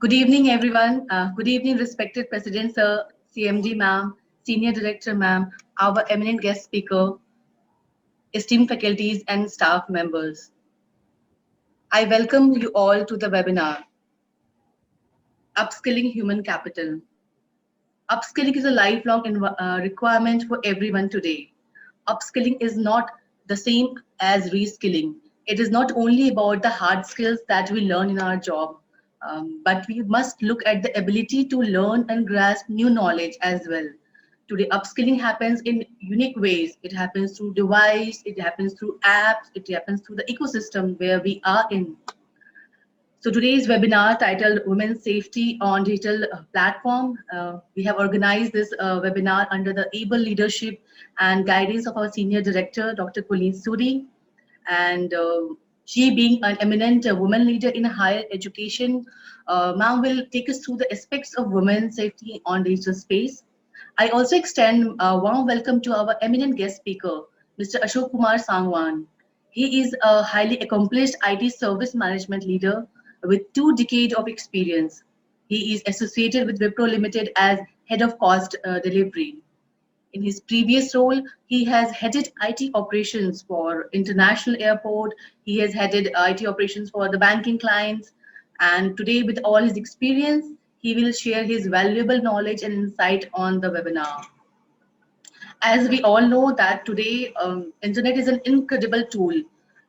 Good evening, everyone. Good evening, respected President Sir, CMD Ma'am, Senior Director Ma'am, our eminent guest speaker, esteemed faculties and staff members. I welcome you all to the webinar, Upskilling Human Capital. Upskilling is a lifelong requirement for everyone today. Upskilling is not the same as reskilling. It is not only about the hard skills that we learn in our job, but we must look at the ability to learn and grasp new knowledge as well. Today, upskilling happens in unique ways. It happens through device, it happens through apps, it happens through the ecosystem where we are in. So today's webinar titled Women's Safety on Digital Platform. We have organized this webinar under the able leadership and guidance of our Senior Director, Dr. Colleen Suri. And she being an eminent woman leader in higher education, ma'am will take us through the aspects of women's safety on digital space. I also extend a warm welcome to our eminent guest speaker, Mr. Ashok Kumar Sangwan. He is a highly accomplished IT service management leader with 2 decades of experience. He is associated with Wipro Limited as head of cost delivery. In his previous role, he has headed IT operations for international airport. He has headed IT operations for the banking clients. And today, with all his experience, he will share his valuable knowledge and insight on the webinar. As we all know that today, internet is an incredible tool.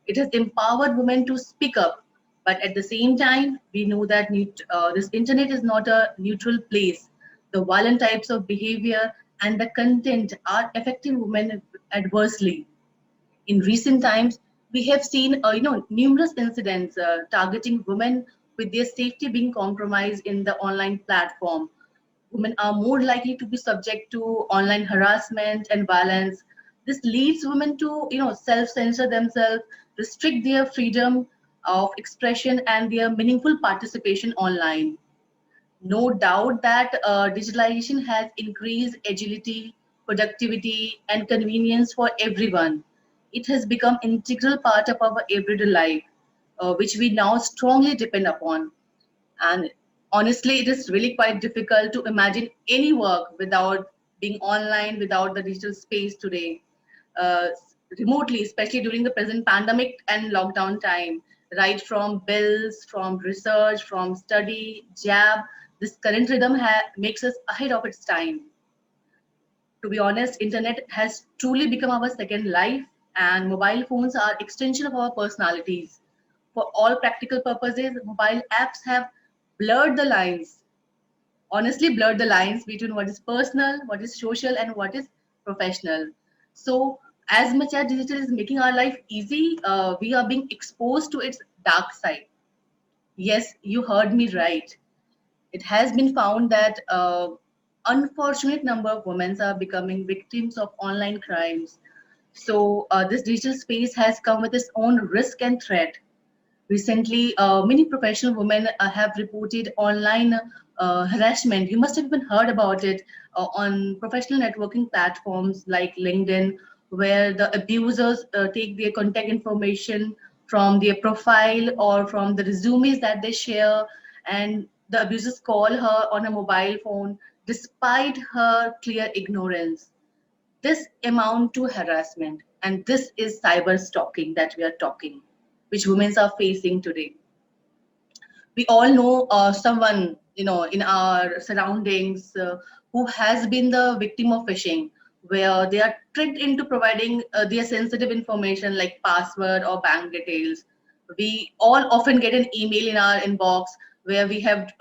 It has empowered women to speak up, but at the same time, we know that this internet is not a neutral place. The violent types of behavior and the content are affecting women adversely. In recent times, we have seen numerous incidents targeting women with their safety being compromised in the online platform. Women are more likely to be subject to online harassment and violence. This leads women to self-censor themselves, restrict their freedom of expression and their meaningful participation online. No doubt that digitalization has increased agility, productivity, and convenience for everyone. It has become integral part of our everyday life, which we now strongly depend upon. And honestly, it is really quite difficult to imagine any work without being online, without the digital space today. Uh, Remotely, especially during the present pandemic and lockdown time, right from bills, from research, from study, job, this current rhythm makes us ahead of its time. To be honest, internet has truly become our second life, and mobile phones are extension of our personalities. For all practical purposes, mobile apps have blurred the lines, honestly blurred the lines between what is personal, what is social, and what is professional. So as much as digital is making our life easy, we are being exposed to its dark side. Yes, you heard me right. It has been found that unfortunate number of women are becoming victims of online crimes. So this digital space has come with its own risk and threat. Recently, many professional women have reported online harassment. You must have even heard about it on professional networking platforms like LinkedIn, where the abusers take their contact information from their profile or from the resumes that they share, and the abusers call her on a mobile phone despite her clear ignorance. This amount to harassment, and this is cyber stalking that we are talking, which women are facing today. We all know someone in our surroundings who has been the victim of phishing, where they are tricked into providing their sensitive information like password or bank details. We all often get an email in our inbox where we have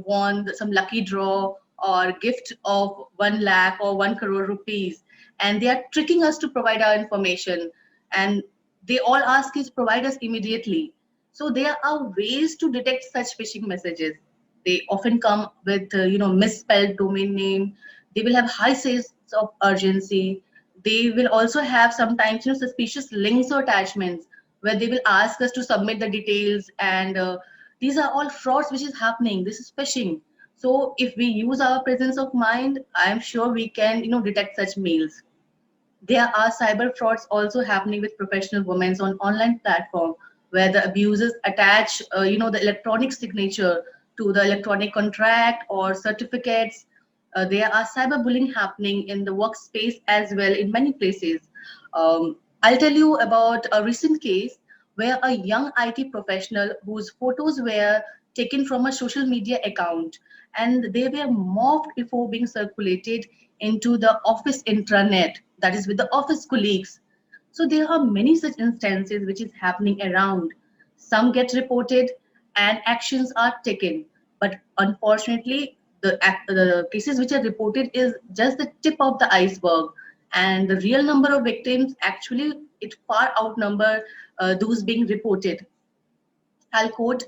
won some lucky draw or gift of 1 lakh or 1 crore rupees, and they are tricking us to provide our information, and they all ask us provide us immediately. So there are ways to detect such phishing messages. They often come with misspelled domain name. They will have high sense of urgency. They will also have sometimes suspicious links or attachments where they will ask us to submit the details, and these are all frauds which is happening. This is phishing. So if we use our presence of mind, I am sure we can detect such mails. There are cyber frauds also happening with professional women on online platform where the abusers attach, the electronic signature to the electronic contract or certificates. There are cyberbullying happening in the workspace as well in many places. I'll tell you about a recent case where a young IT professional whose photos were taken from a social media account and they were morphed before being circulated into the office intranet, that is with the office colleagues. So there are many such instances which is happening around. Some get reported and actions are taken, but unfortunately, the cases which are reported is just the tip of the iceberg, and the real number of victims actually it far outnumber those being reported. I'll quote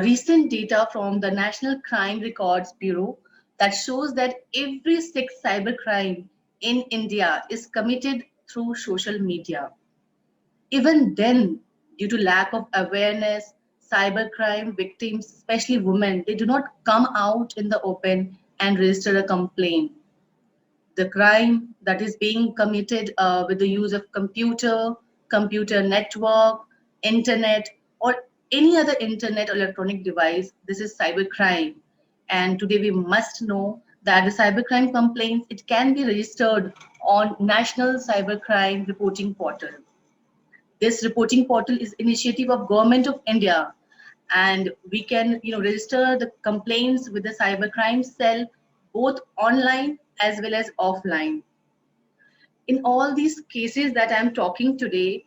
recent data from the National Crime Records Bureau that shows that every sixth cybercrime in India is committed through social media. Even then, due to lack of awareness, cybercrime victims, especially women, they do not come out in the open and register a complaint. The crime that is being committed with the use of computer network, internet, or any other internet or electronic device, this is cybercrime. And today we must know that the cybercrime complaints, it can be registered on National Cybercrime Reporting Portal. This reporting portal is initiative of Government of India, and we can register the complaints with the cybercrime cell both online as well as offline. In all these cases that I'm talking today,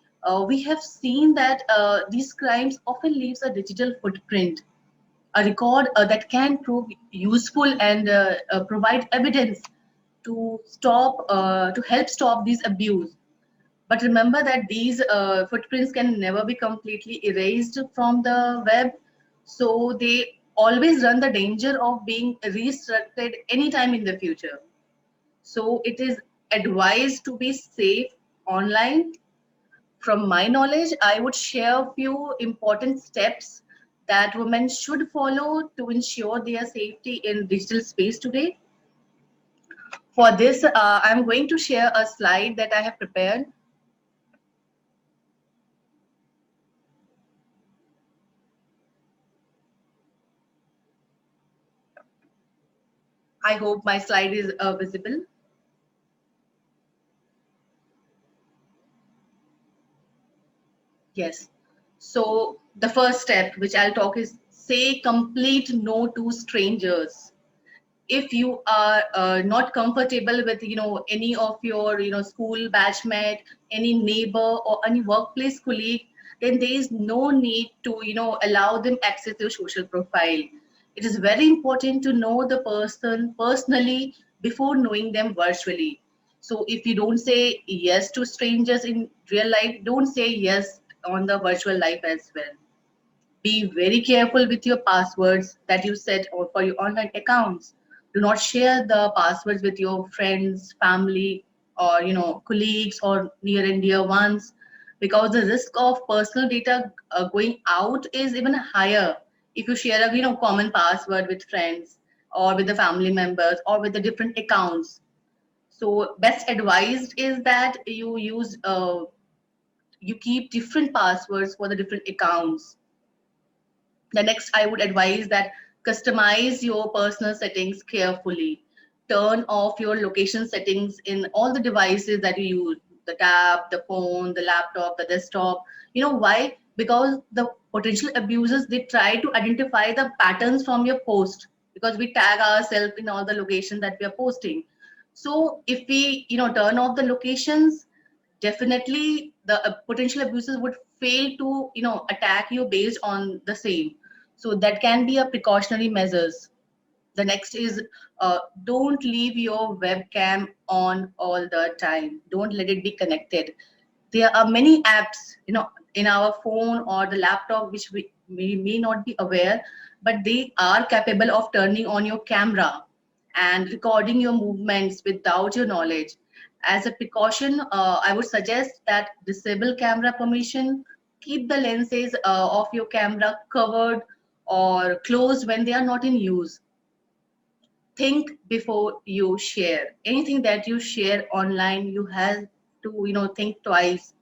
we have seen that these crimes often leaves a digital footprint, a record that can prove useful and provide evidence to help stop these abuse. But remember that these footprints can never be completely erased from the web. So they always run the danger of being restructured anytime in the future. So it is advised to be safe online. From my knowledge, I would share a few important steps that women should follow to ensure their safety in digital space today. For this, I'm going to share a slide that I have prepared. I hope my slide is visible. Yes. So the first step, which I'll talk, is say complete no to strangers. If you are not comfortable with any of your school batchmate, any neighbor, or any workplace colleague, then there is no need to allow them access to your social profile. It is very important to know the person personally before knowing them virtually. So if you don't say yes to strangers in real life, don't say yes on the virtual life as well. Be very careful with your passwords that you set for your online accounts. Do not share the passwords with your friends, family, or colleagues or near and dear ones, because the risk of personal data going out is even higher if you share a common password with friends or with the family members or with the different accounts. So best advised is that you keep different passwords for the different accounts. The next, I would advise that customize your personal settings carefully. Turn off your location settings in all the devices that you use, the tab, the phone, the laptop, the desktop. You know why? Because the potential abusers, they try to identify the patterns from your post, because we tag ourselves in all the locations that we are posting. So if we turn off the locations, definitely the potential abusers would fail to attack you based on the same. So that can be a precautionary measures. The next is don't leave your webcam on all the time. Don't let it be connected. There are many apps in our phone or the laptop which we may not be aware, but they are capable of turning on your camera and recording your movements without your knowledge. As a precaution, I would suggest that disable camera permission, keep the lenses of your camera covered or closed when they are not in use. Think before you share. Anything that you share online, you have to think twice.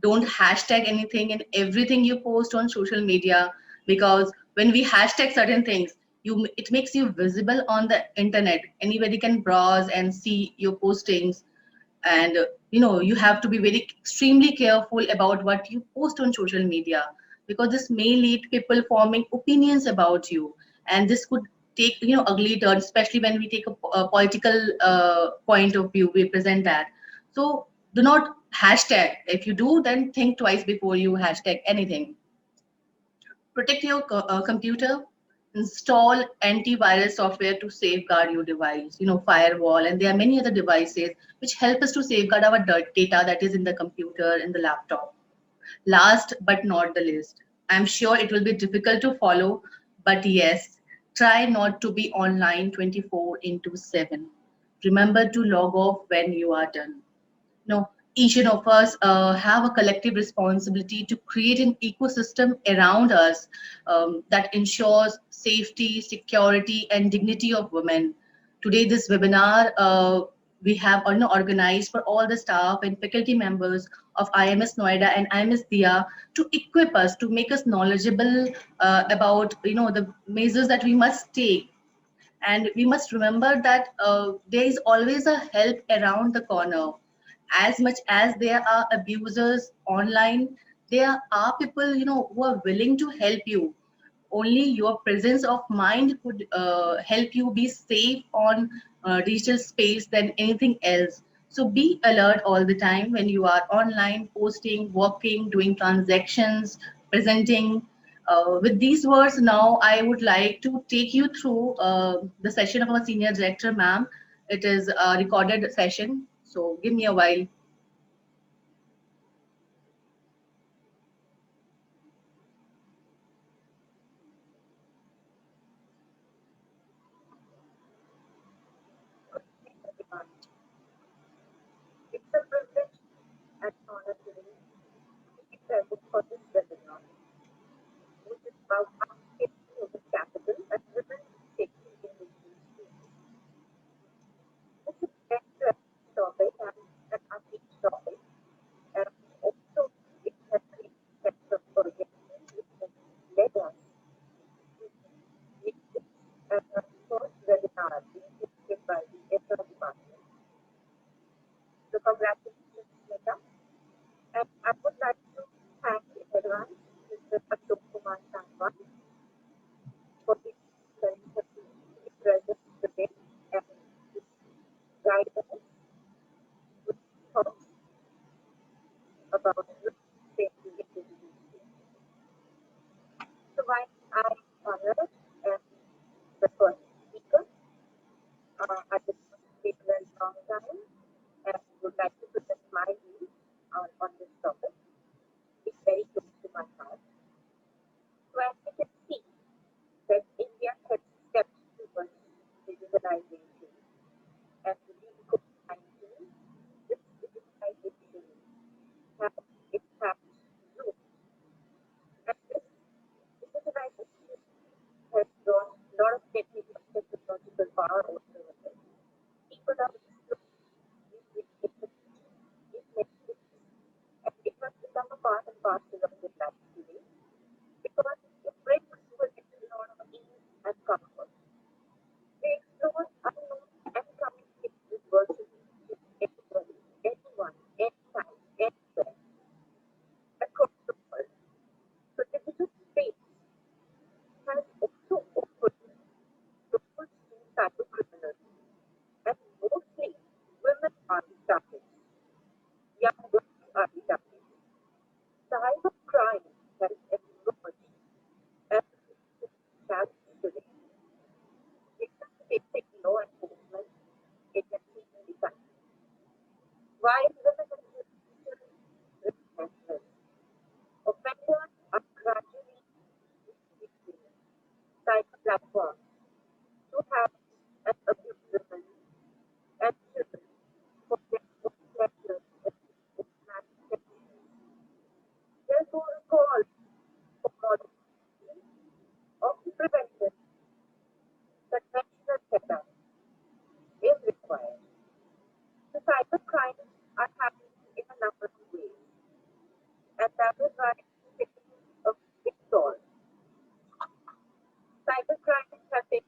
Don't hashtag anything and everything you post on social media, because when we hashtag certain things, It makes you visible on the internet. Anybody can browse and see your postings. And you have to be very extremely careful about what you post on social media, because this may lead to people forming opinions about you, and this could take ugly turns, especially when we take a political point of view, we present that. So do not hashtag. If you do, then think twice before you hashtag anything. Protect your computer. Install antivirus software to safeguard your device, firewall, and there are many other devices which help us to safeguard our data that is in the computer and the laptop. Last but not the least, I'm sure it will be difficult to follow, but yes, try not to be online 24 into 7. Remember to log off when you are done. No, each one of us have a collective responsibility to create an ecosystem around us that ensures safety, security, and dignity of women. Today, this webinar we have organized for all the staff and faculty members of IMS Noida and IMS Dia to equip us, to make us knowledgeable about the measures that we must take. And we must remember that there is always a help around the corner. As much as there are abusers online, there are people who are willing to help you. Only your presence of mind could help you be safe on digital space than anything else. So be alert all the time when you are online, posting, working, doing transactions, presenting. With these words, now I would like to take you through the session of our senior director, ma'am. It is a recorded session, so give me a while. It's a privilege and honor today to be present for this webinar, which is about upscaling human capital and women's safety in digital space. This is a very relevant topic and an upbeat topic, and also it has created a sense of urgency which has led us to make this as our first webinar being hosted by the HR department. So congratulations, Meta. And I would like to thank in advance Mr. Ashok Kumar Sangwan for his very happy to be present today and to guide us with thoughts about safety in digital space. So while I honored and the first speaker, I would take a very long time and would like to present my views on this topic. It's very close to my heart. So as you can see, that India has stepped towards digitalization, and within COVID-19, this digitalization has its roots. And this digitalization has brought a lot of technological power also with it. People are exploring these technologies, and it has become a part and parcel of their life today because it brings with it a lot of ease and comfort. They explore unknown and communicate with virtually with anybody, anyone, anytime, anywhere, across the world. So digital space has also opened doors to cyber criminals, and mostly women are the targets, young girls are the targets. Cyber crime has emerged as a significant challenge today. Facing law enforcement agencies in the country. While women and children risk offenders are gradually using cyber platforms to have and abuse women and children for their own pleasure and romantic activities. Therefore, a call for modernization of the prevention conventional setup is required. The cyber crimes are happening in a number of ways, and that is why it's taking a big toll. Cyber crimes have taken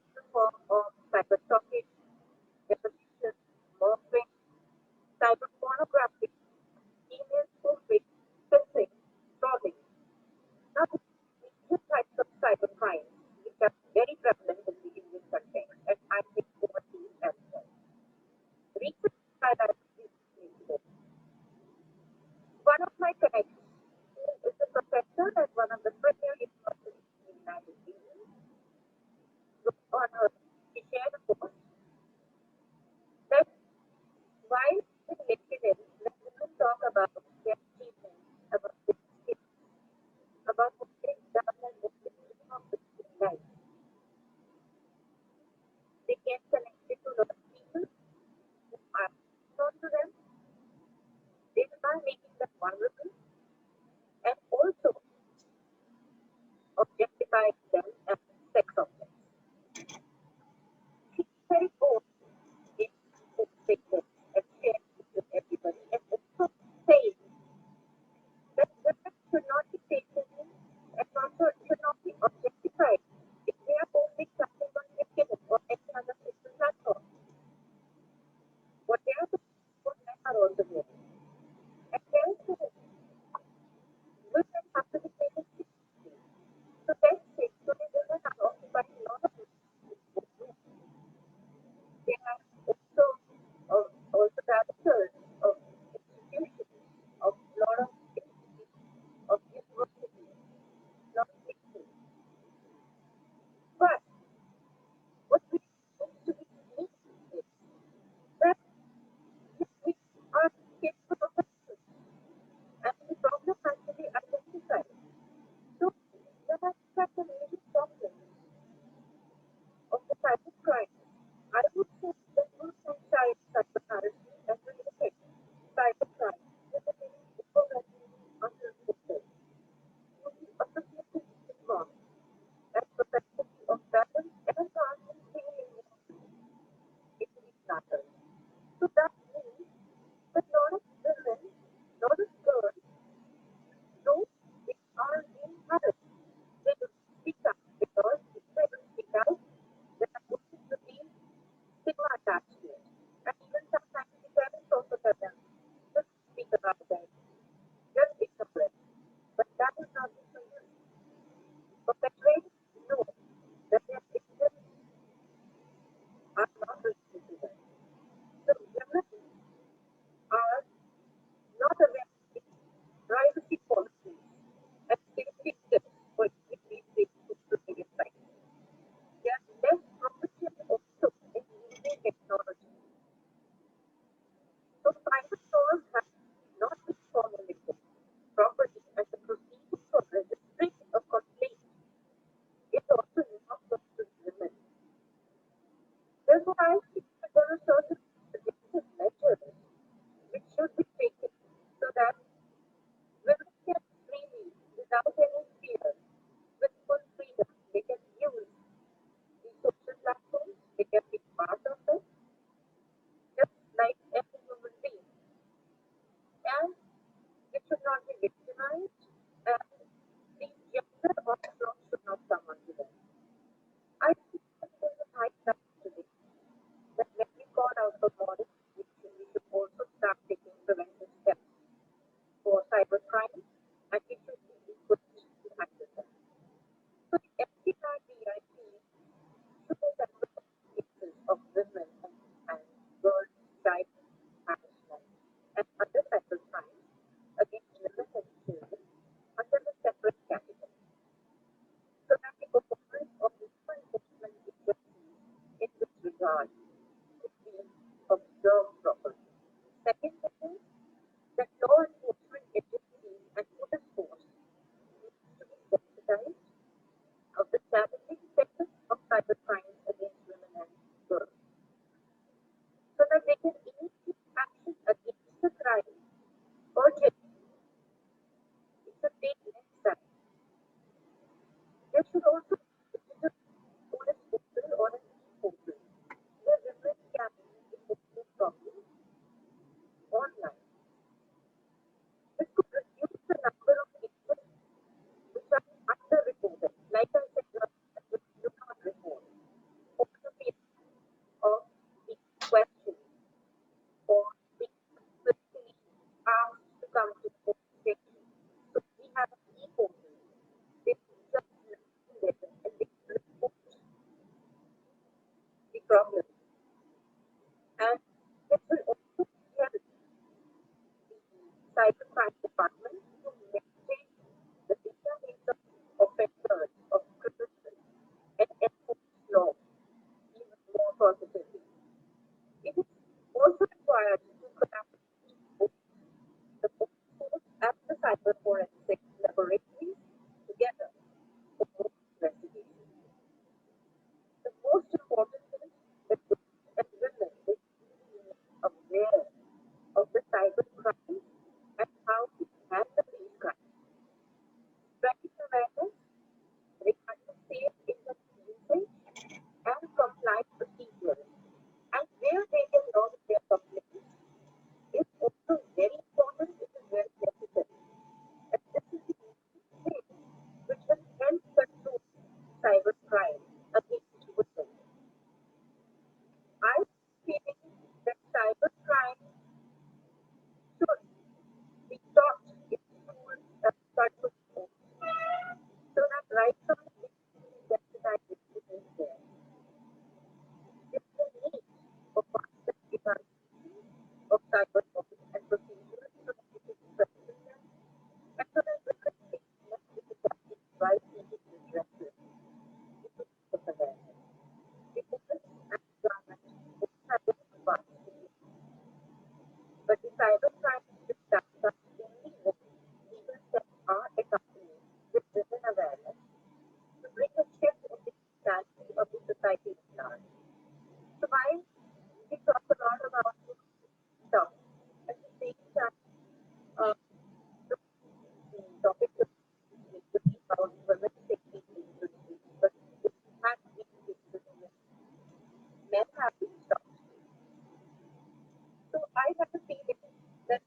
So I think that there are certain preventive measures which should be taken so that women can freely, without any fear, with full freedom, they can use the social platforms, they can be part of it, just like every human being. And it should not be victimized, and the gender onslaught should not come onto them. I think that it is a high time today that when we call out for modern we should also start taking preventive steps for cybercrime, and it should be equipped to handle them. So the FCI BIP shows that cases of women and girls child harassment and other cybercrimes against women and children under a separate category, so that the performance of law enforcement agencies in this regard could be observed properly. Second thing is that law enforcement agencies and police force needs to be sensitized of the challenging status of cybercrimes against women and girls, so that they can initiate action against the crime urgently. It should take less time. There should also be a digital police portal or an e-portal where women can report their problems online. This could reduce the number of cases which are underreported. Like I said earlier, which do not report, or the fear of being questioned or being specifically asked to come to the police station. So we have an e-portal. They just log in there and they report the problem. And this will also help the cybercrime department to maintain the database of offenders, of criminals, and enforce law even more positively. It is also required to collaborate both the police force and the cyber forensic laboratories together for more investigation. The most important is that girls and women they need to be aware of the cyber crimes and how to handle these crimes. Spreading awareness regarding safe internet usage and compliance procedures, and where they can log their complaints is also very important. It is very necessary. And this is the only thing which will help control cybercrime against women. I'm feeling that cybercrime should be taught in schools as part of schools, so that right from the beginning, sensitization is there. There is a need for faster evaluation of cyber laws and procedures so that we can strengthen them, and so that women face less difficulty while seeking redressal due to lack of awareness. The police and the government both have their own parts to play, but the cybercrime which stands up only when legal steps are accompanied with women awareness to bring a shift in the mentality of the society at large. So while we talk a lot about stuff, at the same time, uh, the topic that needs to be about women safety needs to be, but it has been cases in which men have been stopped. So I have a feeling that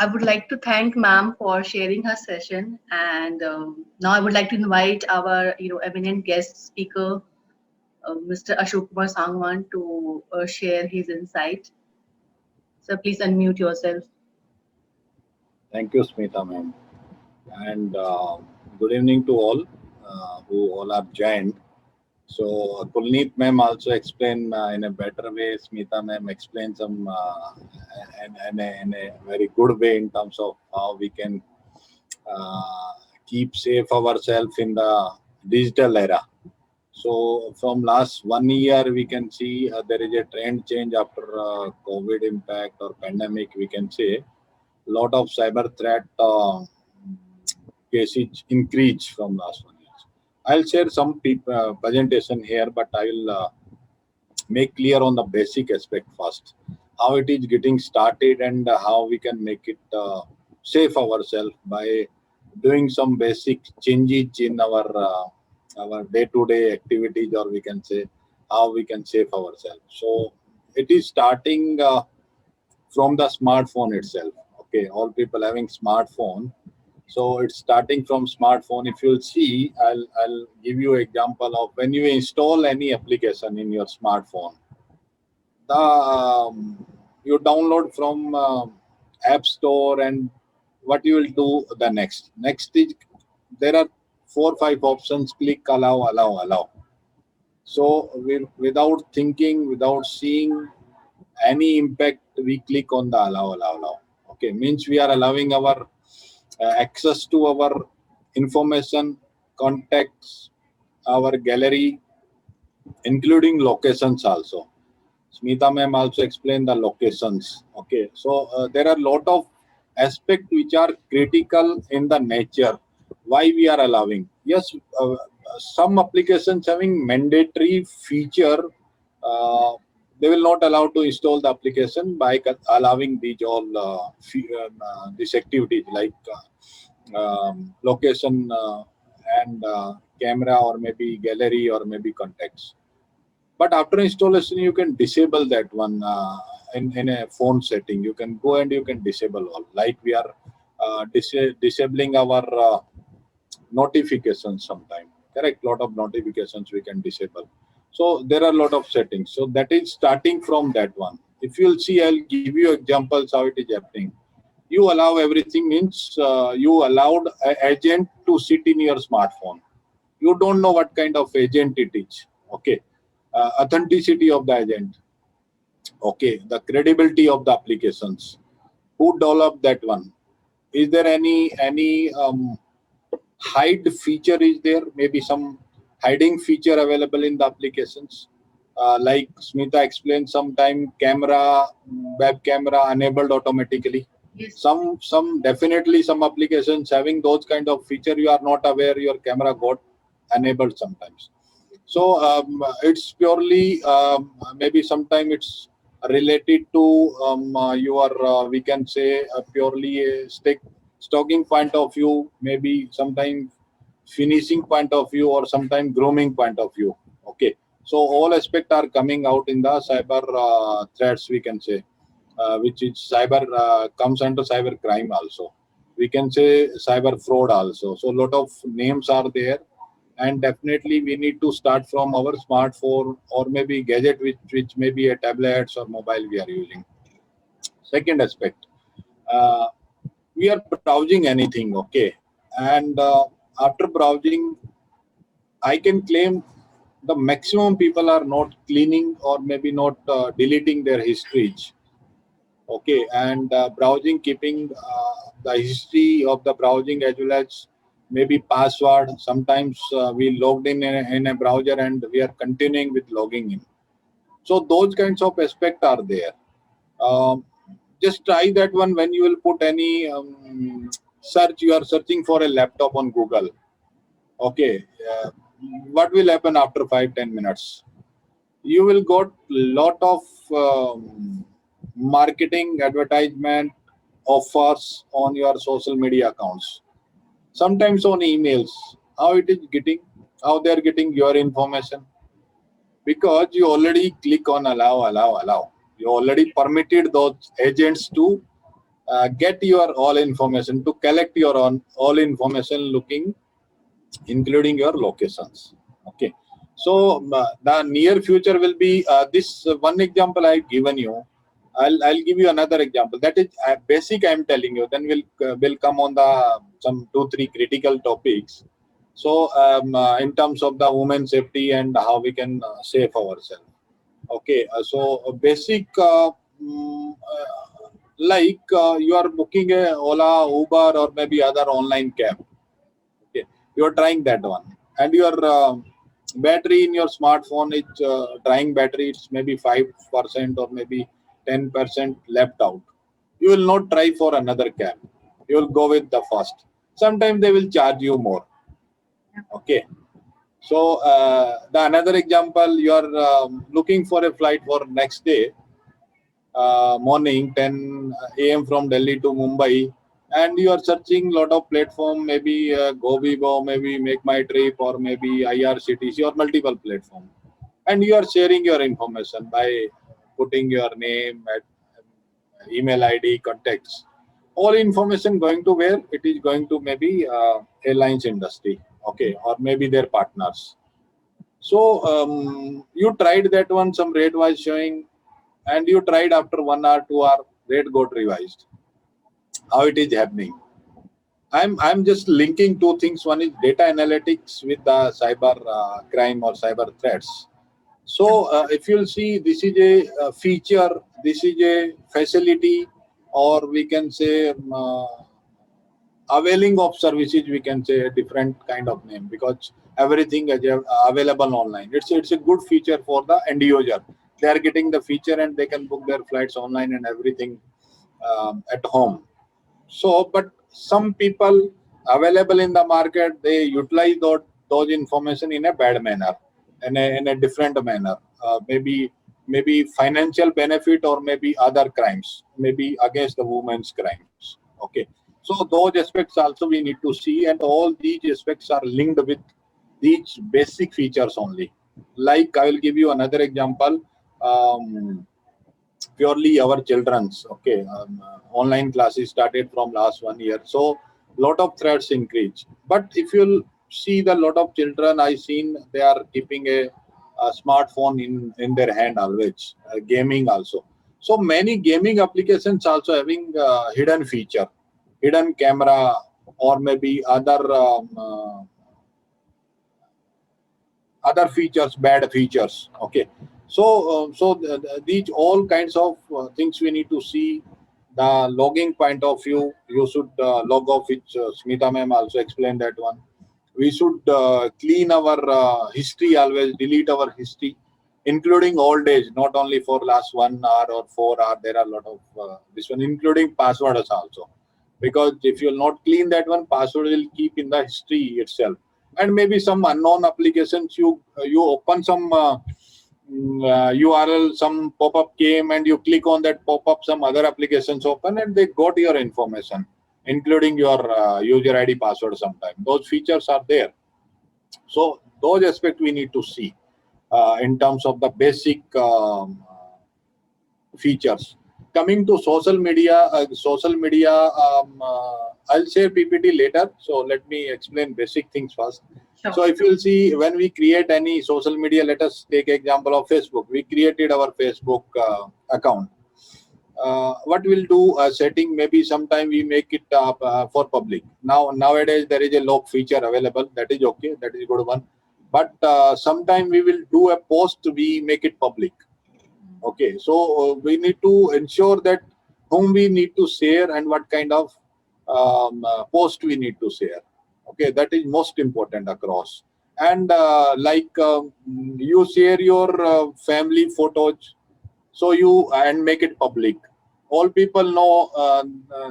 I would like to thank ma'am for sharing her session, and now I would like to invite our eminent guest speaker, Mr. Ashok Kumar Sangwan, to share his insight. So please unmute yourself. Thank you, Smita ma'am. And good evening to all who all are joined. So Kulneet ma'am also explained in a better way. Smita ma'am explained some in a very good way in terms of how we can uh, keep safe ourselves in the digital era. So from last 1 year, we can see there is a trend change after COVID impact or pandemic. We can say lot of cyber threat cases increased from last 1 year. I'll share some presentation here, but I will make clear on the basic aspect first, how it is getting started and how we can make it safe ourselves by doing some basic changes in our day-to-day activities, or we can say how we can save ourselves. So it is starting from the smartphone itself. Okay, all people having smartphone, so it's starting from smartphone. If you'll see, I'll give you example of when you install any application in your smartphone. The you download from App Store, and what you will do the next is there are 4 5 options. Click allow. So without thinking, without seeing any impact, we click on the allow. Okay, means we are allowing our access to our information, contacts, our gallery, including locations also. Smita ma'am also explained the locations. Okay, so there are a lot of aspects which are critical in the nature. Why we are allowing? Yes, some applications having mandatory feature. They will not allow to install the application by allowing these all these activities like location and camera, or maybe gallery, or maybe contacts. But after installation, you can disable that one in a phone setting. You can go and you can disable all. Like we are disabling our notifications sometime. Correct, lot of notifications we can disable. So there are a lot of settings. So that is starting from that one. If you'll see, I'll give you examples how it is happening. You allow everything means you allowed an agent to sit in your smartphone. You don't know what kind of agent it is. Okay, authenticity of the agent. Okay, the credibility of the applications. Who developed that one? Is there any hide feature? Is there maybe some hiding feature available in the applications? Like Smita explained, sometime camera, web camera enabled automatically. Yes. Some definitely some applications having those kind of feature, you are not aware your camera got enabled sometimes. So it's purely maybe sometime it's related to your we can say purely a stocking point of view, maybe sometime finishing point of view, or sometime grooming point of view. Okay, so all aspects are coming out in the cyber threats, we can say, which is cyber comes under cyber crime also. We can say cyber fraud also. So a lot of names are there, and definitely we need to start from our smartphone or maybe gadget, which may be a tablets or mobile we are using. Second aspect, uh, we are browsing anything. Okay, and after browsing, I can claim the maximum people are not cleaning or maybe not deleting their histories. Okay, and browsing, keeping the history of the browsing as well as maybe password. Sometimes we logged in a browser and we are continuing with logging in. So those kinds of aspects are there. Um, just try that one. When you will put any search, you are searching for a laptop on Google. Okay, what will happen after 5 10 minutes? You will got lot of marketing advertisement offers on your social media accounts, sometimes on emails. How it is getting, how they are getting your information? Because you already click on allow. You already permitted those agents to get your all information, to collect your all information looking, including your locations. Okay. So the near future will be this one example I've given you. I'll give you another example. That is basic. I'm telling you. Then we'll come on the some 2-3 critical topics. So in terms of the women safety and how we can save ourselves. Okay. So basic like you are booking a Ola, Uber, or maybe other online cab. Okay, you are trying that one, and your battery in your smartphone is trying battery. It's maybe 5% or maybe 10% left out. You will not try for another cab. You will go with the first. Sometimes they will charge you more. Okay. So the another example, you are looking for a flight for next day morning 10 a.m. from Delhi to Mumbai, and you are searching lot of platform, maybe Govibo, maybe Make My Trip, or maybe IRCTC, or multiple platform, and you are sharing your information by putting your name, email ID, contacts. All information going to where? It is going to maybe airlines industry, okay, or maybe their partners. So you tried that one, some rate was showing, and you tried after 1 hour, 2 hour, rate got revised. How it is happening? I'm just linking two things. One is data analytics with the cyber crime or cyber threats. So if you'll see, this is a feature, this is a facility, or we can say availing of services. We can say a different kind of name, because everything is available online. It's a good feature for the end user. They are getting the feature and they can book their flights online and everything at home. So, but some people available in the market, they utilize those information in a bad manner, in a different manner. Maybe financial benefit, or maybe other crimes, maybe against the women's crimes. Okay. So those aspects also we need to see, and all these aspects are linked with these basic features only. Like I will give you another example. Purely our children's, okay, online classes started from last 1 year, so lot of threats increase. But if you'll see, the lot of children I seen, they are keeping a smartphone in their hand always, gaming also. So many gaming applications also having hidden feature, hidden camera, or maybe other features, bad features. Okay. So these all kinds of things we need to see. The logging point of view, you should log off, which Smita ma'am also explained that one. We should clean our history, always delete our history, including old age, not only for last 1 hour or 4 hour. There are a lot of this one, including passwords also, because if you will not clean that one, password will keep in the history itself. And maybe some unknown applications, you open some URL, some pop-up came, and you click on that pop-up, some other applications open, and they got your information, including your user ID, password. Sometimes those features are there. So those aspects we need to see in terms of the basic features. Coming to social media, I'll share PPT later. So let me explain basic things first. Sure. So if you'll see, when we create any social media, let us take example of Facebook. We created our Facebook account. What we'll do, setting, maybe sometime we make it for public. Nowadays there is a lock feature available. That is okay. That is a good one. But sometime we will do a post, we make it public. Okay, so we need to ensure that whom we need to share and what kind of post we need to share. Okay, that is most important across. And you share your family photos, so you and make it public. All people know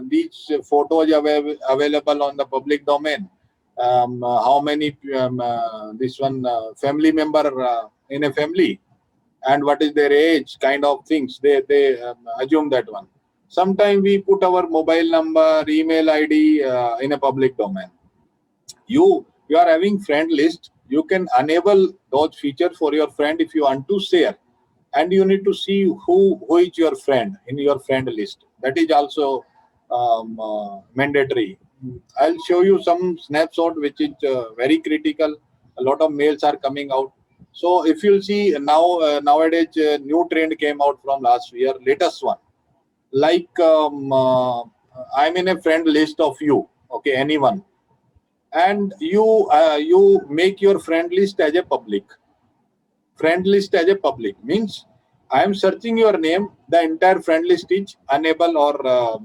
these photos are available on the public domain. How many this one family member in a family, and what is their age, kind of things. They assume that one. Sometimes we put our mobile number, email ID in a public domain. You are having friend list. You can enable those features for your friend if you want to share, and you need to see who is your friend in your friend list. That is also mandatory. I'll show you some snapshot which is very critical. A lot of mails are coming out. So if you'll see now, nowadays, new trend came out from last year, latest one. Like I'm in a friend list of you, okay, anyone, and you make your friend list as a public. Friend list as a public means I am searching your name, the entire friend list is unable or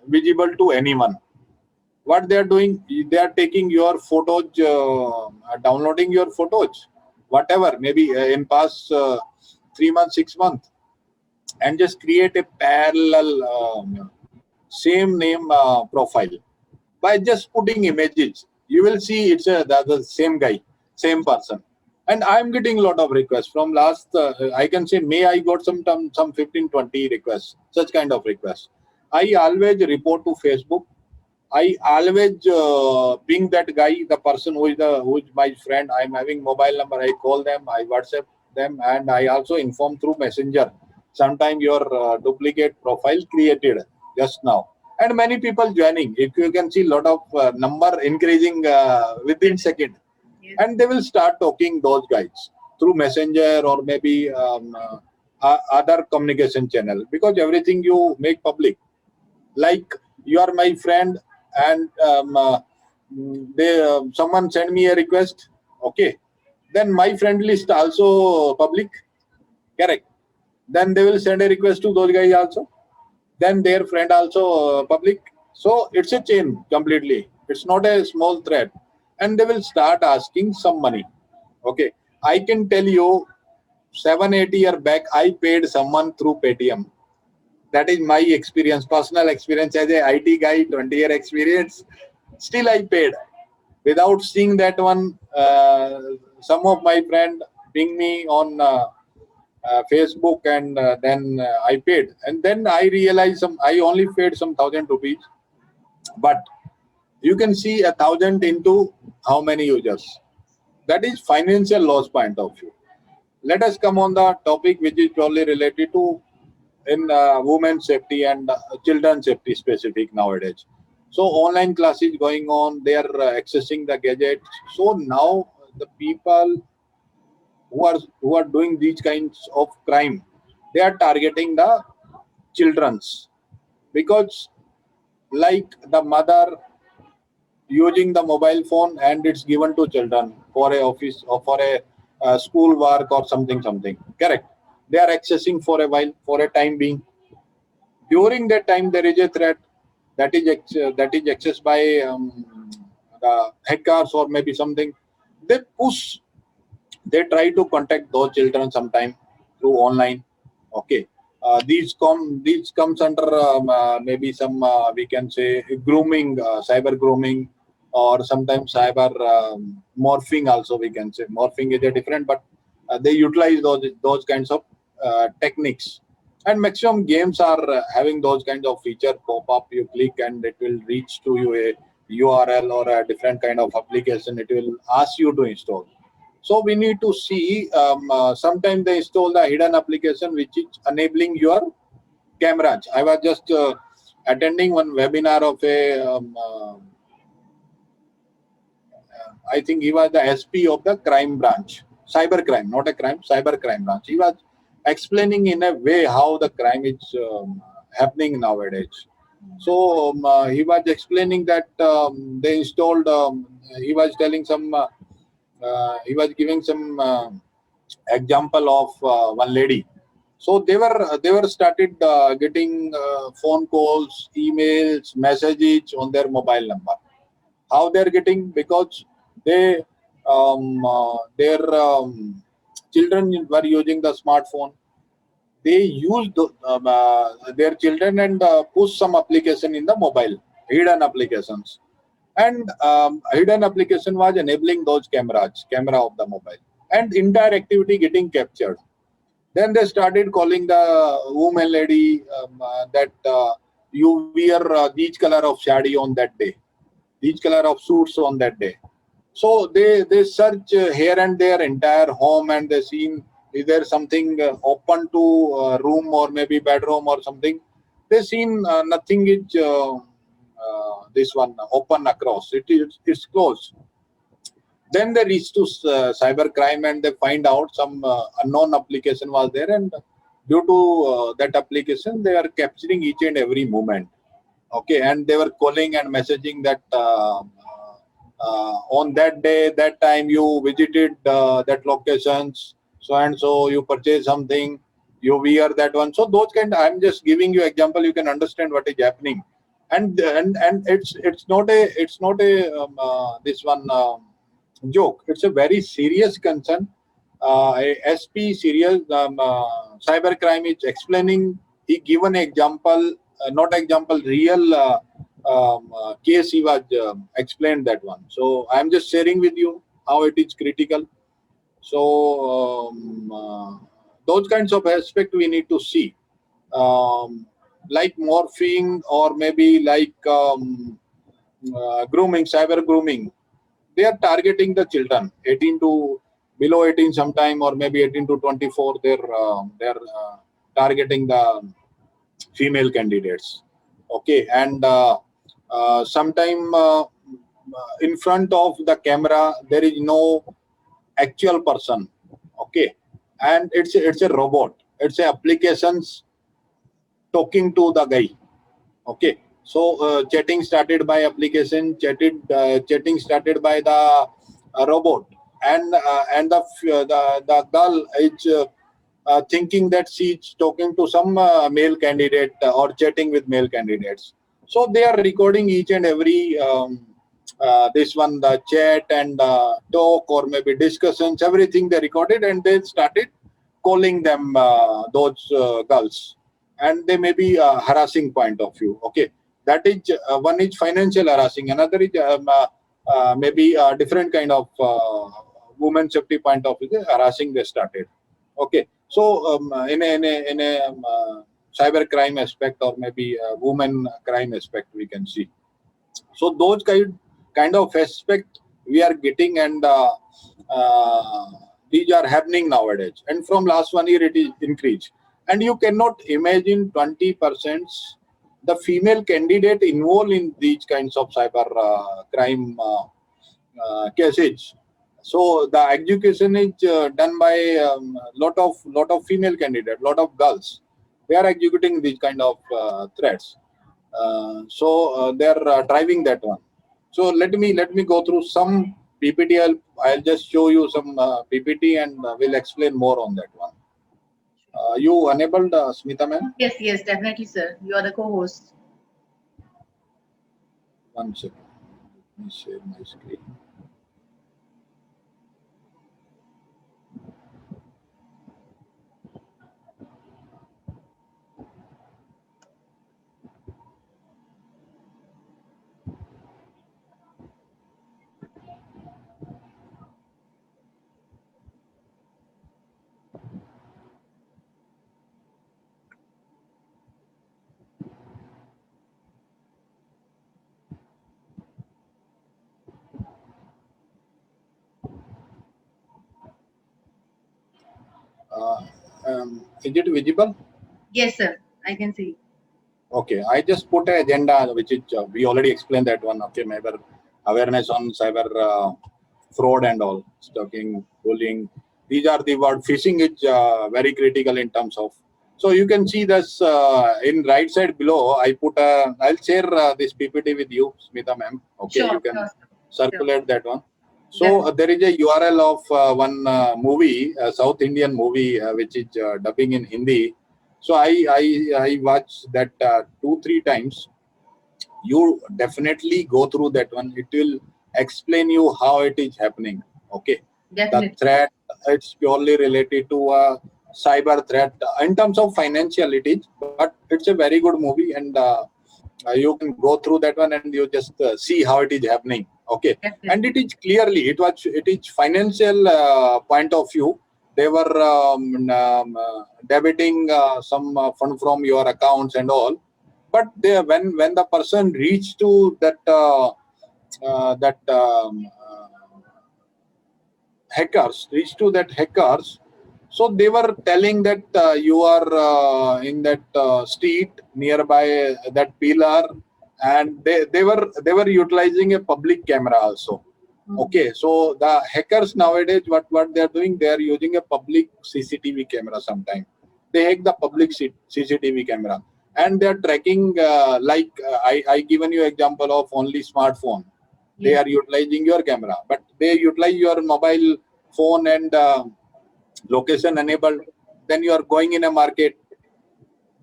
visible to anyone. What they are doing, they are taking your photos, downloading your photos, whatever, maybe in past 3 months, 6 months, and just create a parallel same name profile by just putting images. You will see it's the same guy, same person. And I'm getting a lot of requests from last, I can say May, I got some 15, 20 requests, such kind of requests. I always report to Facebook. I always ping that guy, the person who is my friend. I'm having mobile number. I call them, I WhatsApp them, and I also inform through Messenger. Sometime your duplicate profile created just now, and many people joining. If you can see, lot of number increasing within second, Yes. and they will start talking those guys through Messenger or maybe other communication channel, because everything you make public. Like you are my friend, and they someone send me a request, okay, then my friend list also public, correct? Then they will send a request to those guys also, then their friend also public. So it's a chain completely, it's not a small thread, and they will start asking some money. Okay, I can tell you, 7 8 year back I paid someone through Paytm. That is my experience, personal experience as a IT guy, 20-year experience. Still, I paid without seeing that one. Some of my friend ping me on Facebook, and then I paid, and then I realized I only paid some 1,000 rupees, but you can see 1,000 into how many users. That is financial loss point of view. Let us come on the topic which is purely related to in women's safety and children's safety specific nowadays. So online classes going on, they are accessing the gadgets. So now the people who are doing these kinds of crime, they are targeting the children's, because like the mother using the mobile phone and it's given to children for a office or for a school work or something, correct? They are accessing for a while, for a time being. During that time there is a threat that is accessed by the hackers or maybe something. They push, they try to contact those children sometime through online. Okay, these comes under maybe some we can say grooming, cyber grooming, or sometimes cyber morphing also, we can say morphing is a different, but they utilize those kinds of techniques. And maximum games are having those kinds of feature pop up, you click and it will reach to you a URL or a different kind of application, it will ask you to install. So we need to see, sometimes they install the hidden application which is enabling your cameras. I was just attending one webinar of I think he was the SP of the crime branch, cyber crime, not a crime, cyber crime branch. He was explaining in a way how the crime is happening nowadays. So he was explaining that they installed, he was telling some, he was giving some example of one lady. So they were started getting phone calls, emails, messages on their mobile number. How they're getting? Because they their children were using the smartphone. They used their children and push some application in the mobile, hidden applications, and hidden application was enabling those camera of the mobile, and entire activity getting captured. Then they started calling the woman lady, that you wear these color of shadi on that day, these color of suits on that day. So they search here and there entire home, and they seen is there something open to room or maybe bedroom or something. They seen nothing is this one open across. It's closed. Then they reach to cybercrime and they find out some unknown application was there, and due to that application, they are capturing each and every moment. Okay, and they were calling and messaging that on that day, that time you visited that locations, so and so you purchase something, you wear that one. So those kind, I'm just giving you example, you can understand what is happening. And it's not a this one joke. It's a very serious concern. SP serious cybercrime is explaining. He given example, not example, real case. He was explained that one. So I'm just sharing with you how it is critical. So those kinds of aspect we need to see, like morphing or maybe like grooming, cyber grooming. They are targeting the children 18 to below 18 sometime, or maybe 18 to 24. They're targeting the female candidates. Okay, and sometime in front of the camera there is no actual person. Okay, and it's a robot. It's a applications talking to the guy. Okay, so chatting started by application, chatting started by the robot, and the girl is thinking that she's talking to some male candidate or chatting with male candidates. So they are recording each and every this one, the chat and talk or maybe discussions, everything they recorded, and they started calling them those girls, and they may be harassing point of view. Okay, that is one is financial harassing, another is maybe a different kind of women safety point of view harassing they started. Okay, so in a cyber crime aspect or maybe woman crime aspect we can see. So those kind of aspect we are getting, and these are happening nowadays, and from last 1 year it is increased. And you cannot imagine 20% the female candidate involved in these kinds of cyber crime cases. So the education is done by lot of female candidates, lot of girls. They are executing these kind of threats. So they are driving that one. So let me go through some PPT. I'll just show you some PPT, and we'll explain more on that one. You enabled Smita ma'am? Yes, definitely, sir. You are the co-host. One second. Let me share my screen. Is it visible? Yes, sir. I can see. Okay, I just put an agenda, which is we already explained that one. Okay, maybe awareness on cyber fraud and all, stalking, bullying. These are the word. Phishing is very critical in terms of. So you can see this in right side below. I put a. I'll share this PPT with you, Smita ma'am. Okay, Sure, you can sure, circulate that one. So there is a URL of one movie, South Indian movie, which is dubbing in Hindi. So I watched that 2-3 times. You definitely go through that one. It will explain you how it is happening. Okay, definitely. the threat, it's purely related to a cyber threat in terms of financial it is, but it's a very good movie, and you can go through that one and you just see how it is happening. Okay, Definitely. and it is clearly it is financial point of view. They were debiting some fund from your accounts and all, but when the person reached to that hackers, so they were telling that you are in that street nearby that pillar, and they were utilizing a public camera also. Okay, so the hackers nowadays, what they are doing, they are using a public CCTV camera. Sometimes they hack the public CCTV camera, and they are tracking. I given you example of only smartphone. They are utilizing your camera, but they utilize your mobile phone and location enabled. Then you are going in a market.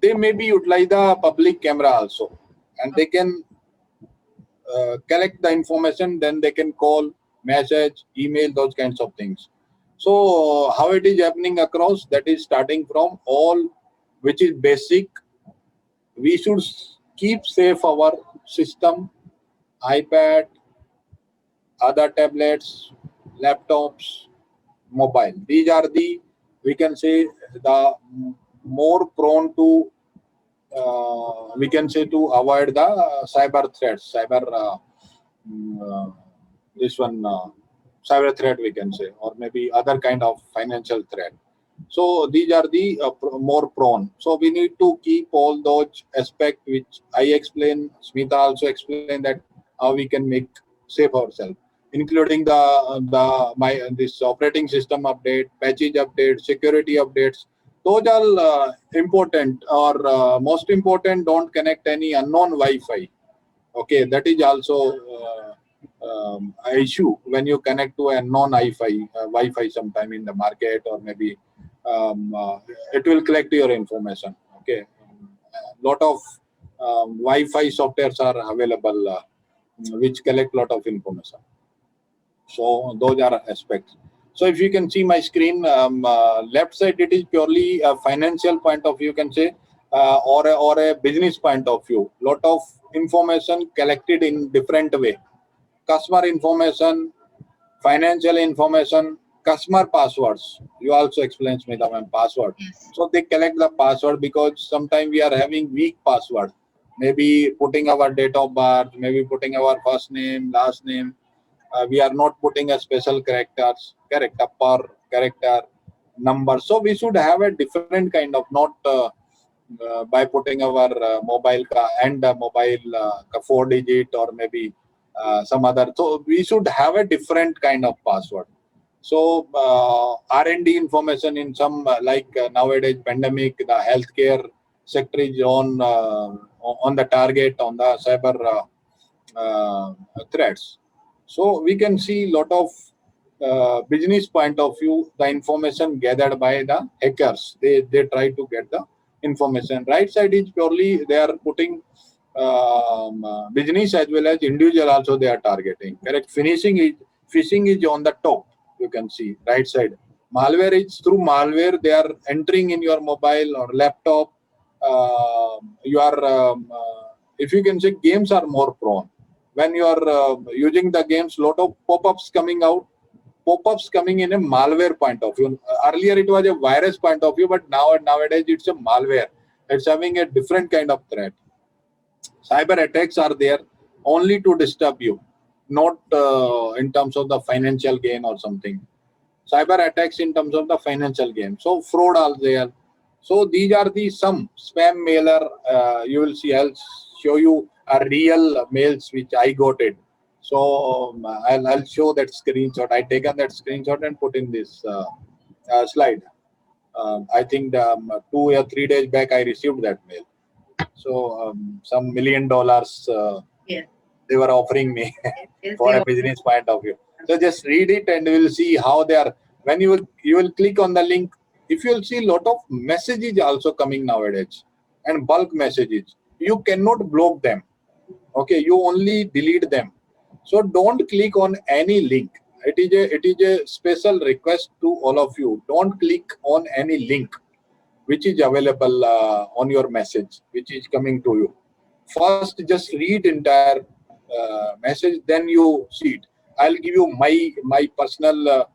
They maybe utilize the public camera also, and they can collect the information. Then they can call, message, email, those kinds of things. So how it is happening across, that is starting from all which is basic. We should keep safe our system, iPad, other tablets, laptops, mobile. These are the, we can say, the more prone to, we can say, to avoid the cyber threats, this one, cyber threat, we can say, or maybe other kind of financial threat. So these are the more prone. So we need to keep all those aspects which I explained. Smita also explained that how we can make safe ourselves, including this operating system update, patches update, security updates. Those are important, or most important. Don't connect any unknown Wi-Fi. Okay, that is also an issue when you connect to a Wi-Fi sometime in the market, or maybe it will collect your information. Okay, lot of Wi-Fi softwares are available which collect lot of information. So those are aspects. So if you can see my screen, left side, it is purely a financial point of view, you can say, or a business point of view. Lot of information collected in different way. Customer information, financial information, customer passwords. You also explained me the password. Yes. So they collect the password because sometimes we are having weak password. Maybe putting our date of birth, maybe putting our first name, last name. We are not putting a special character per character number. So we should have a different kind of, not by putting our mobile and mobile 4-digit, or maybe some other. So we should have a different kind of password. So R&D information in some nowadays pandemic, the healthcare sector is on the target on the cyber threats. So we can see lot of business point of view, the information gathered by the hackers. They try to get the information. Right side is purely they are putting business as well as individual also they are targeting. Correct. Phishing is on the top. You can see right side. Malware is through malware. They are entering in your mobile or laptop. You are if you can say, games are more prone. When you are using the games, lot of pop-ups coming out. Pop-ups coming in a malware point of view. Earlier it was a virus point of view, but nowadays it's a malware. It's having a different kind of threat. Cyber attacks are there only to disturb you, not in terms of the financial gain or something. Cyber attacks in terms of the financial gain. So fraud are there. So these are the some spam mailer. You will see. I'll show you a real mails which I got it. So I'll show that screenshot. I taken that screenshot and put in this slide. I think 2 or 3 days back I received that mail. So some $1 million Yes. they were offering me Yes, for they a business point of view. So just read it and we'll see how they are. When you will click on the link, if you'll see lot of messages also coming nowadays, and bulk messages. You cannot block them. Okay, you only delete them. So don't click on any link. It is a special request to all of you. Don't click on any link which is available on your message, which is coming to you. First, just read entire message, then you see it. I'll give you my personal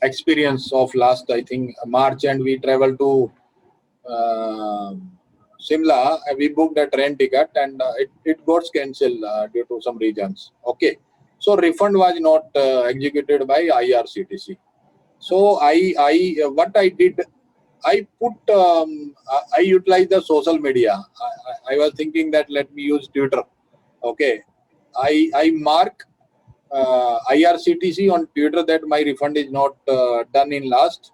experience of last, I think, March, and we traveled to Simla. We booked a train ticket, and it got cancelled due to some reasons. Okay, so refund was not executed by IRCTC. So I what I did, I put, I utilize the social media. I was thinking that let me use Twitter. Okay. I mark IRCTC on Twitter that my refund is not done in last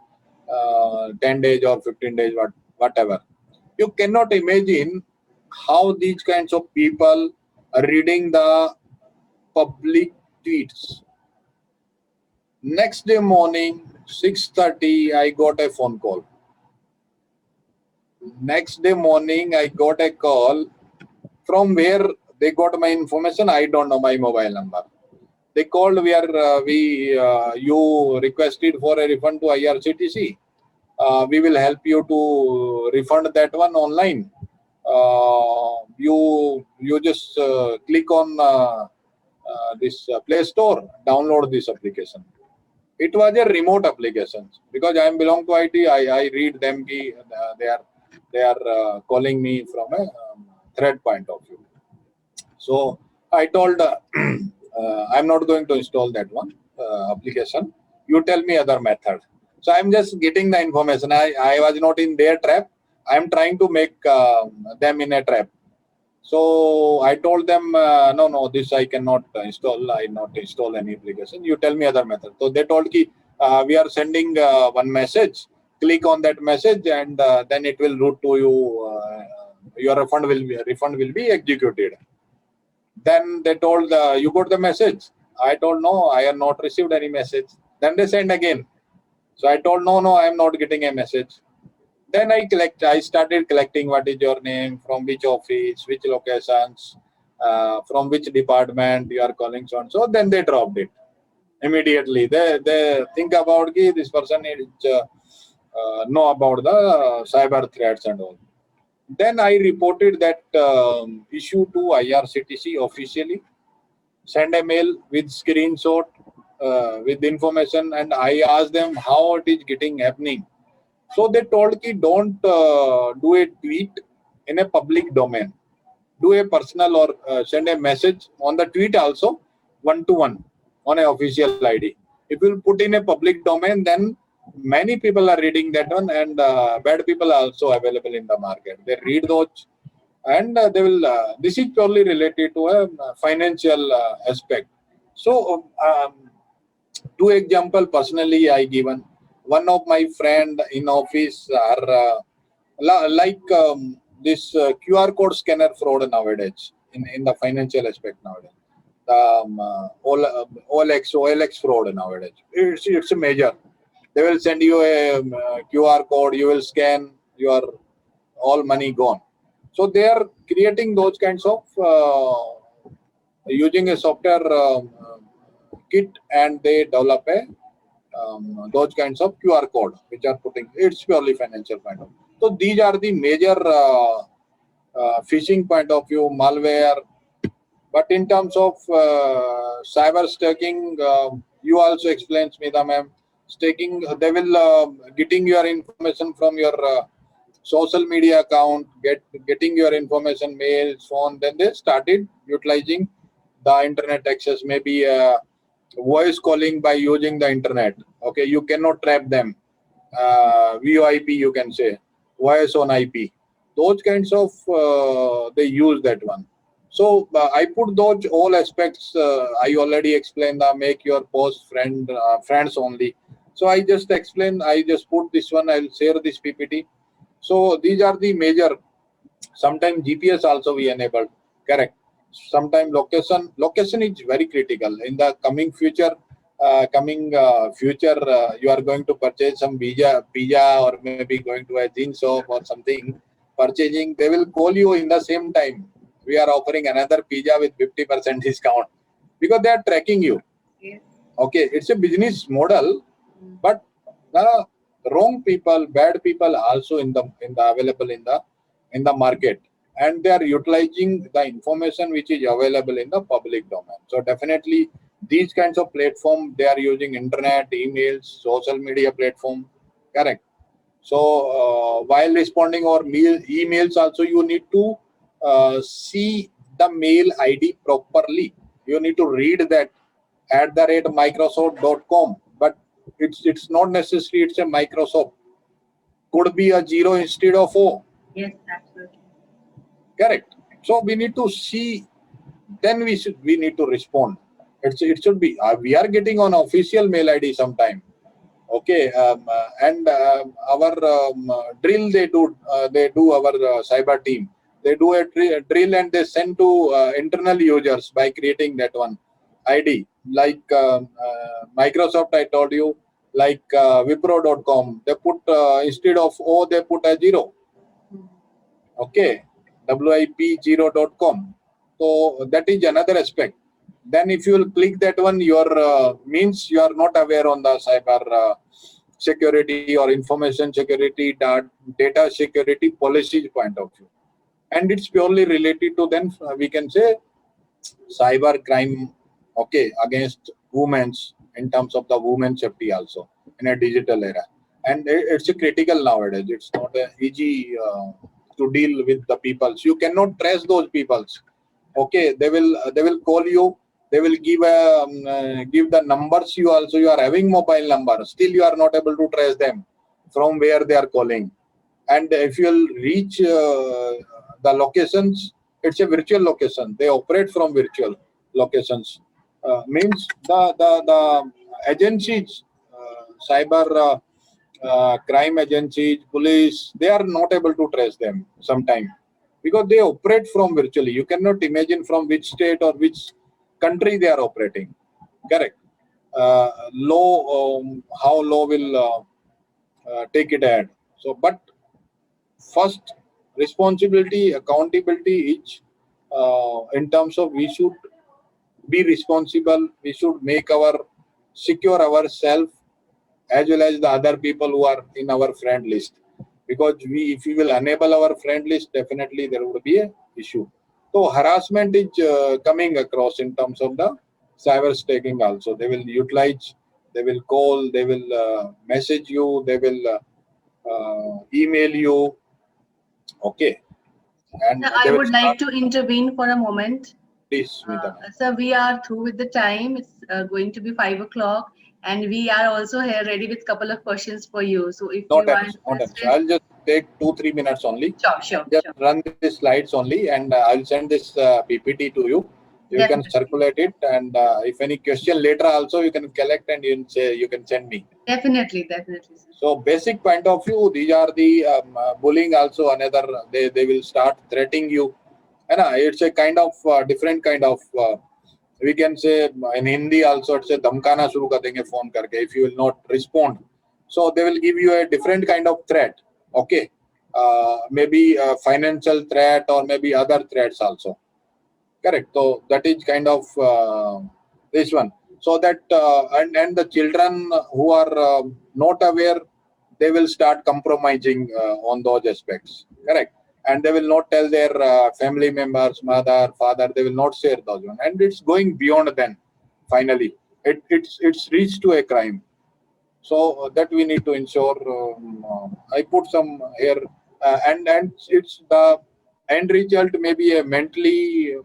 10 days or 15 days, whatever. You cannot imagine how these kinds of people are reading the public tweets. Next day morning, 6:30, I got a phone call. Next day morning, I got a call from where they got my information. I don't know my mobile number. They called you requested for a refund to IRCTC. We will help you to refund that one online. You just click on this Play Store, download this application. It was a remote application because I belong to IT. I read them. They are calling me from a thread point of view. So I told I'm not going to install that one application. You tell me other method. So I'm just getting the information. I was not in their trap. I'm trying to make them in a trap. So I told them, no, this I cannot install. I not install any application. You tell me other method. So they told ki, we are sending one message. Click on that message, and then it will route to you. Your refund will be executed. Then they told, you got the message. I told, no, I have not received any message. Then they send again. So I told, no, I am not getting a message. Then I started collecting what is your name, from which office, which locations, from which department you are calling, so on. So then they dropped it immediately. They think about this person is know about the cyber threats and all. Then I reported that issue to IRCTC officially, send a mail with screenshot, with information, and I asked them how it is getting happening. So they told me don't do a tweet in a public domain. Do a personal or send a message on the tweet also, one-to-one on an official ID. If you put in a public domain, then many people are reading that one, and bad people are also available in the market. They read those, and they will. This is purely related to a financial aspect. So, two example personally I given. One of my friend in office are like this QR code scanner fraud nowadays in the financial aspect nowadays. OLX fraud nowadays. It's a major. They will send you a QR code. You will scan. Your all money gone. So they are creating those kinds of using a software kit, and they develop a those kinds of QR code which are putting. It's purely financial point of view. So these are the major phishing point of view, malware. But in terms of cyber stalking, you also explained, Smita ma'am, staking, they will getting your information from your social media account, getting your information, mail, phone. Then they started utilizing the internet access, maybe voice calling by using the internet. Okay, you cannot trap them. VoIP, you can say, voice on IP. Those kinds of they use that one. So I put those all aspects. I already explained the make your post friends only. So I just explain. I just put this one. I'll share this PPT. So these are the major. Sometimes GPS also we enabled. Correct. Sometimes location is very critical in the coming future. You are going to purchase some pizza, or maybe going to a jeans shop or something. Purchasing, they will call you in the same time. We are offering another pizza with 50% discount, because they are tracking you. Yes. Okay, it's a business model, but the wrong people, bad people also in the available in the market, and they are utilizing the information which is available in the public domain. So definitely these kinds of platform, they are using internet, emails, social media platform. Correct. So while responding or emails also, you need to see the mail ID properly. You need to read that @Microsoft.com, but it's not necessary it's a Microsoft. could be a 0 instead of O. Yes, absolutely. Correct. So we need to see, then we need to respond. It should be, we are getting on official mail ID sometime. Okay, and our drill they do our cyber team. They do a drill and they send to internal users by creating that one ID. Like Microsoft, I told you, like Wipro.com, they put instead of O, they put a 0. Okay, WIP0.com. So that is another aspect. Then if you will click that one, your means you are not aware on the cyber security or information security, data security policies point of view. And it's purely related to then we can say cyber crime, okay, against women's in terms of the women's safety also in a digital era. And it's a critical nowadays. It's not easy to deal with the peoples. You cannot trace those peoples. Okay, they will call you. They will give the numbers. You are having mobile number. Still, you are not able to trace them from where they are calling. And if you will reach the locations, it's a virtual location. They operate from virtual locations. Means the agencies, cyber crime agencies, police, they are not able to trace them sometimes because they operate from virtually. You cannot imagine from which state or which country they are operating. Correct. How law will take it ahead. So, but first responsibility, accountability is in terms of we should be responsible. We should make our secure ourselves as well as the other people who are in our friend list, because if we will enable our friend list, definitely there would be a issue. So harassment is coming across in terms of the cyber stalking also. They will utilize, they will call, they will message you, they will email you. Okay, and Sir, they I will would start. like to intervene for a moment. Please, Smita. Sir, we are through with the time. It's going to be 5 o'clock, and we are also here ready with couple of questions for you. So if Not you an are issue, not an issue. interested, I'll just take 2-3 minutes only. sure, sure, Just sure. run these slides only, and I'll send this PPT to you. You can Definitely, circulate it, and if any question later also you can collect and you can send me. definitely, sir. So basic point of view, these are the bullying also another. They will start threatening you, and it's a kind of different kind of. We can say in Hindi also it's a धमकाना शुरू कर देंगे phone करके if you will not respond. So they will give you a different kind of threat. Okay, maybe a financial threat or maybe other threats also. Correct. So that is kind of this one. So that and the children who are not aware, they will start compromising on those aspects. Correct. And they will not tell their family members, mother, father. They will not share those one. And it's going beyond then. Finally, it's reached to a crime. So that we need to ensure. I put some here, and it's the end result maybe a mentally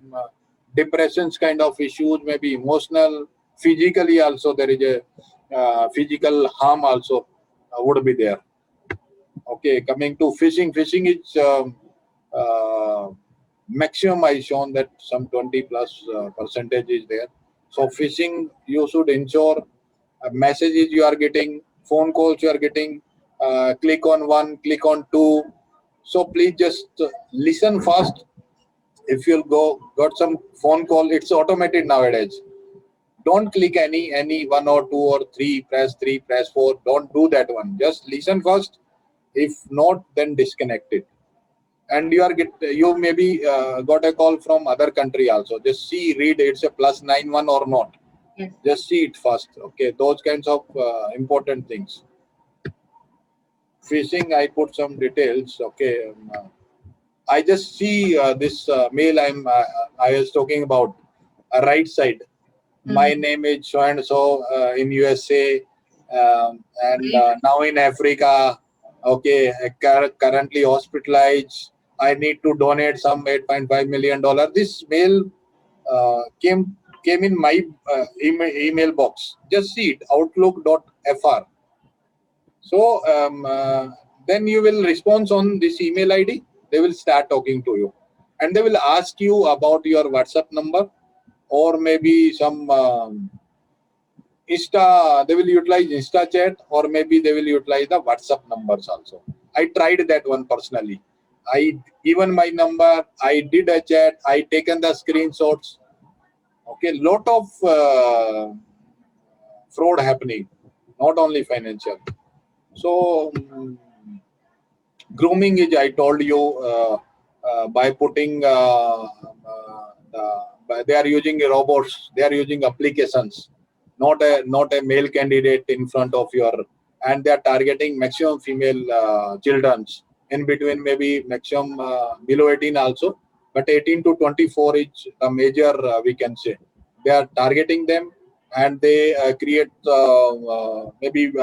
depressions kind of issues, maybe emotional, physically also there is a physical harm also would be there. Okay, coming to fishing is maximum I shown that some 20 plus percentage is there. So fishing, you should ensure messages you are getting, phone calls you are getting, click on one, click on two. So please just listen first. If you'll got some phone call, it's automated nowadays. Don't click any one or two or three, press four. Don't do that one. Just listen first. If not, then disconnect it. And you maybe got a call from other country also. Just read it's a +91 or not. Yes. Just see it first. Okay, those kinds of important things. Phishing, I put some details. Okay, I just see this mail I was talking about. Right side. My name is so and so in USA, and now in Africa. Okay, currently hospitalized. I need to donate some $8.5 million. This mail came in my email box. Just see it, outlook.fr. So then you will respond on this email ID. They will start talking to you, and they will ask you about your WhatsApp number, or maybe some Insta. They will utilize Insta chat, or maybe they will utilize the WhatsApp numbers also. I tried that one personally. I given my number, I did a chat, I taken the screenshots. Okay, lot of fraud happening, not only financial. So grooming is, I told you, by putting they are using robots, they are using applications, not a male candidate in front of your, and they are targeting maximum female childrens, in between maybe maximum below 18 also, but 18 to 24 is the major, we can say. They are targeting them, and they create maybe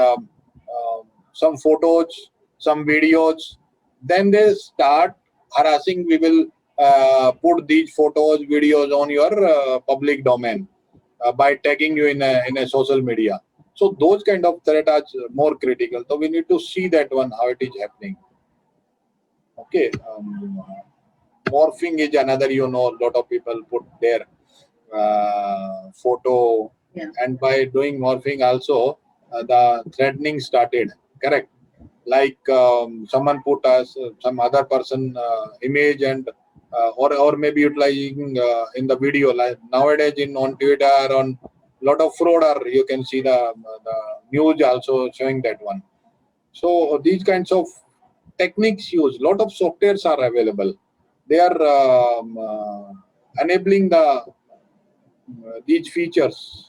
some photos, some videos. Then they start harassing. We will put these photos, videos on your public domain by tagging you in a social media. So those kind of threats are more critical. So we need to see that one, how it is happening. Okay. Morphing is another, a lot of people put their photo, and by doing morphing also, the threatening started. Correct. Like someone put us some other person image, and or maybe utilizing in the video, like nowadays on Twitter, on lot of fraud, or you can see the news also showing that one. So these kinds of techniques used, lot of softwares are available. They are enabling these features.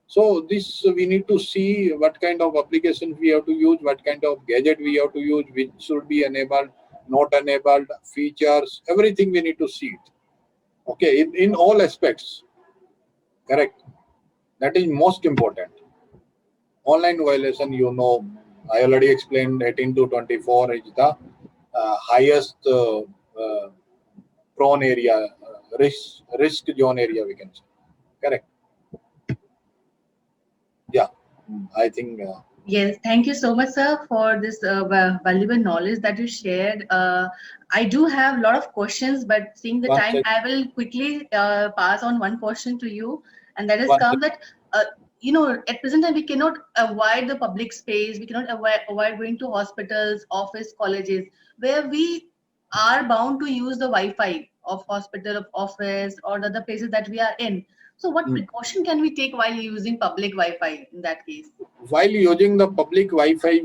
So this, we need to see what kind of applications we have to use, what kind of gadget we have to use, which should be enabled, not enabled, features, everything we need to see it. Okay, in all aspects. Correct. That is most important. Online violation, I already explained 18 to 24 is the highest prone area, risk zone area, we can say. Correct. Yeah, I think. Yes, thank you so much, sir, for this valuable knowledge that you shared. I do have a lot of questions, but seeing the time, I will quickly pass on one question to you, and that is that at present time we cannot avoid the public space. We cannot avoid going to hospitals, office, colleges, where we are bound to use the Wi-Fi of hospital, of office, or the other places that we are in. So what precaution can we take while using public Wi-Fi in that case? While using the public Wi-Fi,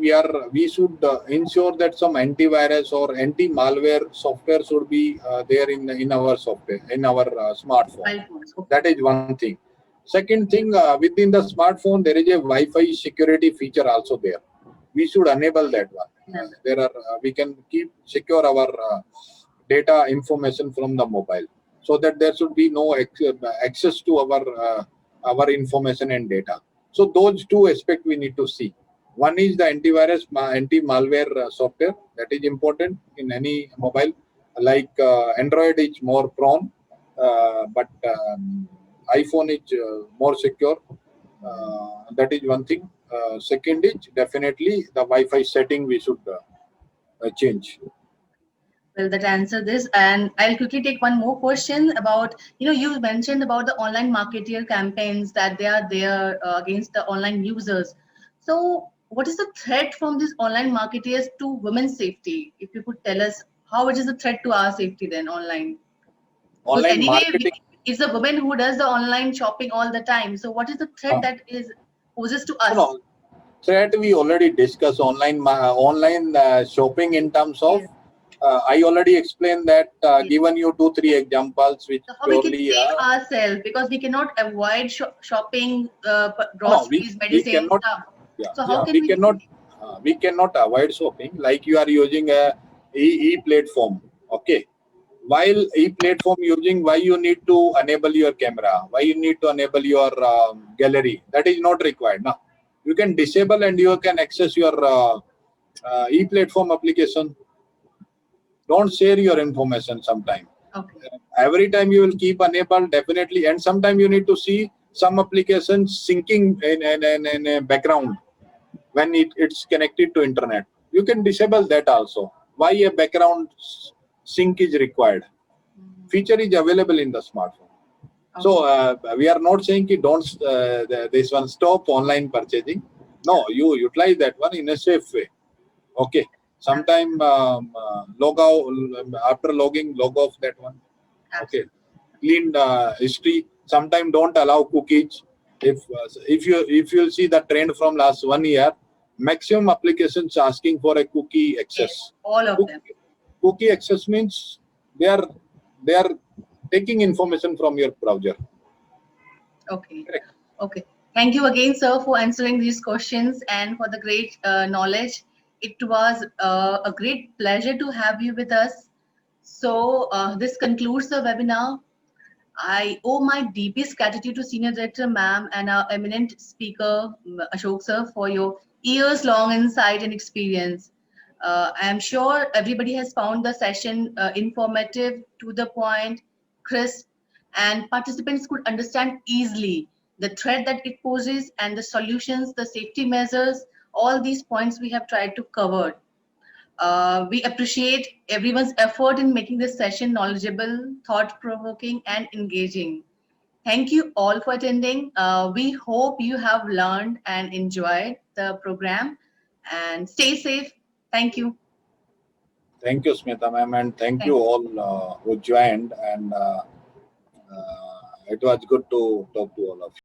we should ensure that some antivirus or anti-malware software should be there in our software, in our smartphone. That is one thing. Second thing, within the smartphone, there is a Wi-Fi security feature also there. We should enable that one. There are we can keep secure our data information from the mobile, so that there should be no access to our information and data. So those two aspects we need to see. One is the antivirus, anti-malware software. That is important in any mobile. Like Android is more prone, but iPhone is more secure. That is one thing. Second is definitely the Wi-Fi setting we should change. Well, that answer this, and I'll quickly take one more question about, you mentioned about the online marketer campaigns that they are there against the online users. So what is the threat from these online marketers to women's safety? If you could tell us how it is a threat to our safety then online. Because anyway, it's a woman who does the online shopping all the time. So what is the threat that poses to us? No, threat we already discussed. Online shopping in terms of. I already explained that, given you 2-3 examples, which so how we can save ourselves, because we cannot avoid shopping groceries, medicine, stuff. Yeah, so how can we cannot avoid shopping. Like you are using a e-platform. Okay. While e-platform using, why you need to enable your camera? Why you need to enable your gallery? That is not required. No, you can disable and you can access your e-platform application. Don't share your information sometime. Okay. Every time you will keep enabled, definitely. And sometimes you need to see some applications syncing in a background when it's connected to internet. you can disable that also. Why a background sync is required? Feature is available in the smartphone. So we are not saying ki don't this one stop online purchasing. No, you utilize that one in a safe way. Okay. Sometime log out after logging, log off that one. Okay. Clean history. Sometime don't allow cookies. If you see the trend from last 1 year, maximum applications asking for a cookie access. Yes, all of them. Cookie access means they are taking information from your browser. Okay. Correct. Okay. Thank you again, sir, for answering these questions and for the great knowledge. It was a great pleasure to have you with us. So this concludes the webinar. I owe my deepest gratitude to Senior Director Ma'am and our eminent speaker Ashok sir for your years-long insight and experience. I am sure everybody has found the session informative, to the point, crisp, and participants could understand easily the threat that it poses and the solutions, the safety measures, all these points we have tried to cover. We appreciate everyone's effort in making this session knowledgeable, thought-provoking, and engaging. Thank you all for attending. We hope you have learned and enjoyed the program. And stay safe. Thank you. Thank you, Smita ma'am, and thank you all who joined. And it was good to talk to all of you.